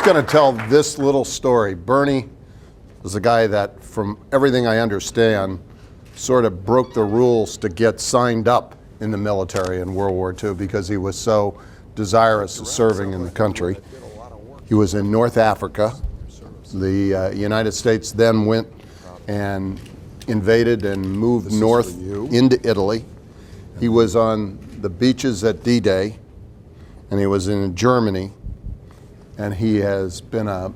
going to tell this little story. Bernie was a guy that, from everything I understand, sort of broke the rules to get signed up in the military in World War II because he was so desirous of serving in the country. He was in North Africa. The United States then went and invaded and moved north into Italy. He was on the beaches at D-Day, and he was in Germany, and he has been a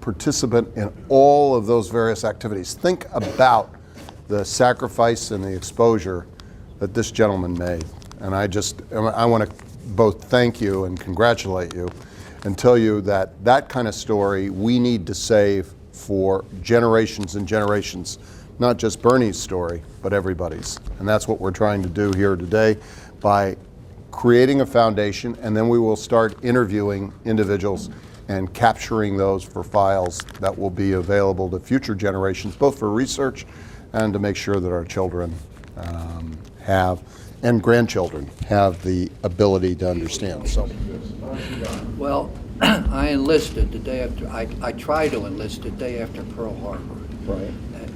participant in all of those various activities. Think about the sacrifice and the exposure that this gentleman made. And I want to both thank you and congratulate you and tell you that that kind of story we need to save for generations and generations, not just Bernie's story, but everybody's. And that's what we're trying to do here today by creating a foundation, and then we will start interviewing individuals and capturing those for files that will be available to future generations, both for research and to make sure that our children and grandchildren have the ability to understand. So, well, I enlisted the day after, I tried to enlist the day after Pearl Harbor. right.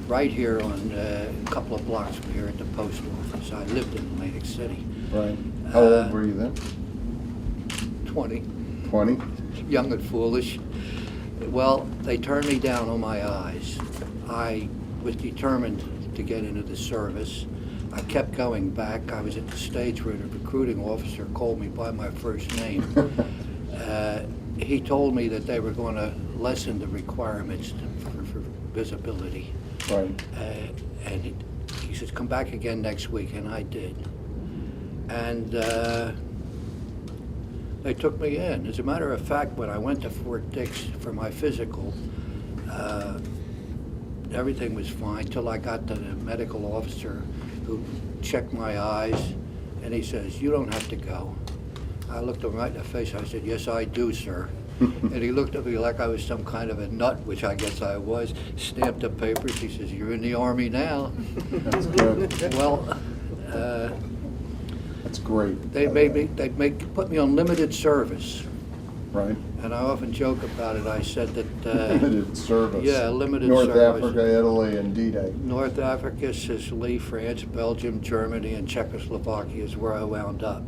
Right here on a couple of blocks from here at the post office. I lived in Atlantic City. Right. How old were you then? 20. 20? Young and foolish. Well, they turned me down on my eyes. I was determined to get into the service. I kept going back. I was at the stage where the recruiting officer called me by my first name. He told me that they were going to lessen the requirements for visibility. Right. And he says, come back again next week, and I did. And they took me in. As a matter of fact, when I went to Fort Dix for my physical, everything was fine till I got to the medical officer who checked my eyes, and he says, you don't have to go. I looked him right in the face. I said, yes, I do, sir. And he looked at me like I was some kind of a nut, which I guess I was, stamped the papers. He says, you're in the Army now. That's good. Well, That's great. they put me on limited service. Right. And I often joke about it. I said that... Limited service. Yeah, limited North service. Africa, Italy, and D-Day. North Africa, Sicily, France, Belgium, Germany, and Czechoslovakia is where I wound up.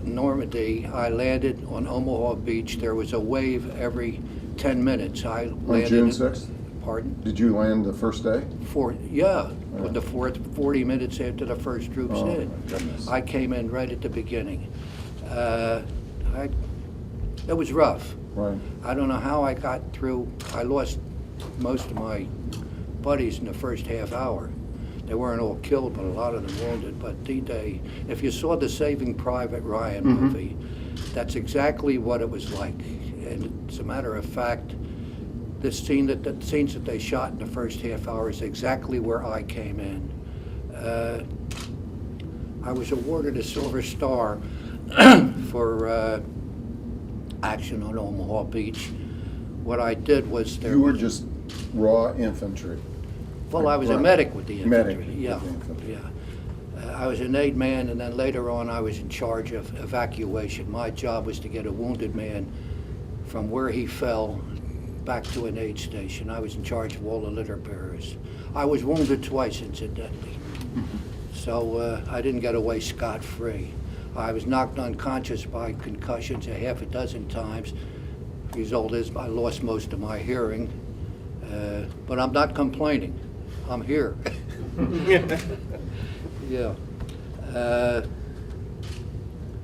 Normandy, I landed on Omaha Beach. There was a wave every 10 minutes. I landed On June 6th? Pardon? Did you land the first day? With the 40 minutes after the first troops Oh, in. my goodness. I came in right at the beginning. It was rough. Right. I don't know how I got through. I lost most of my buddies in the first half hour. They weren't all killed, but a lot of them wounded. But D-Day, if you saw the Saving Private Ryan movie, that's exactly what it was like. And as a matter of fact, the scenes that they shot in the first half hour is exactly where I came in. I was awarded a Silver Star for action on Omaha Beach. What I did was You were just raw infantry. Well, I was a medic with the infantry. Medic Yeah, with the infantry. yeah. I was an aid man, and then later on I was in charge of evacuation. My job was to get a wounded man from where he fell back to an aid station. I was in charge of all the litter bearers. I was wounded twice, incidentally. So I didn't get away scot-free. I was knocked unconscious by concussions a half a dozen times. The result is I lost most of my hearing, but I'm not complaining. I'm here. Yeah.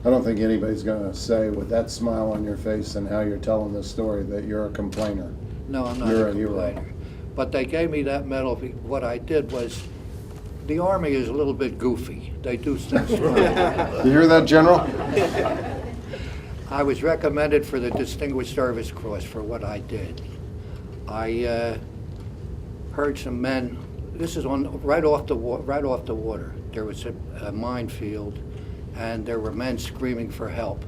I don't think anybody's going to say with that smile on your face and how you're telling this story that you're a complainer. No, I'm not You're a a hero. complainer. But they gave me that medal. What I did was, the Army is a little bit goofy. They do things wrong. You hear that, General? I was recommended for the Distinguished Service Cross for what I did. I heard some men. This is right off the water. There was a minefield, and there were men screaming for help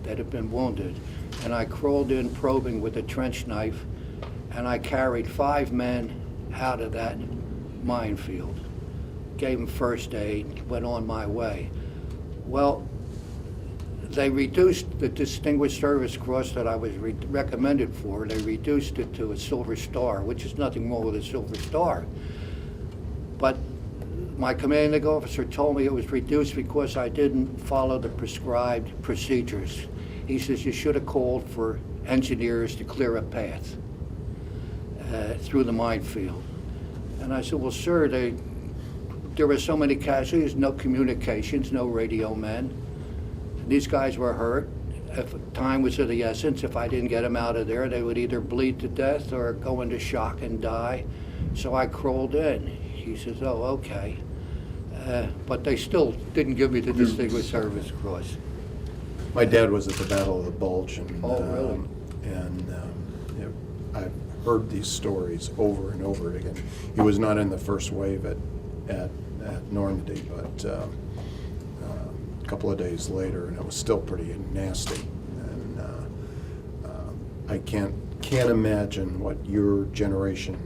that had been wounded. And I crawled in probing with a trench knife, and I carried 5 men out of that minefield. Gave them first aid, went on my way. Well, they reduced the Distinguished Service Cross that I was recommended for. They reduced it to a Silver Star, which is nothing wrong with a Silver Star. But my commanding officer told me it was reduced because I didn't follow the prescribed procedures. He says, you should have called for engineers to clear a path through the minefield. And I said, well, sir, there were so many casualties, no communications, no radio men. These guys were hurt. If time was of the essence, if I didn't get them out of there, they would either bleed to death or go into shock and die. So I crawled in. He says, oh, okay. But they still didn't give me the Distinguished Service Cross. My dad was at the Battle of the Bulge, and Oh, really? I've heard these stories over and over again. He was not in the first wave at Normandy, but a couple of days later, and it was still pretty nasty. And I can't imagine what your generation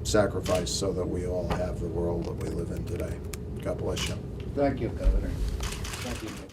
sacrificed so that we all have the world that we live in today. God bless you. Thank you, Governor. Thank you.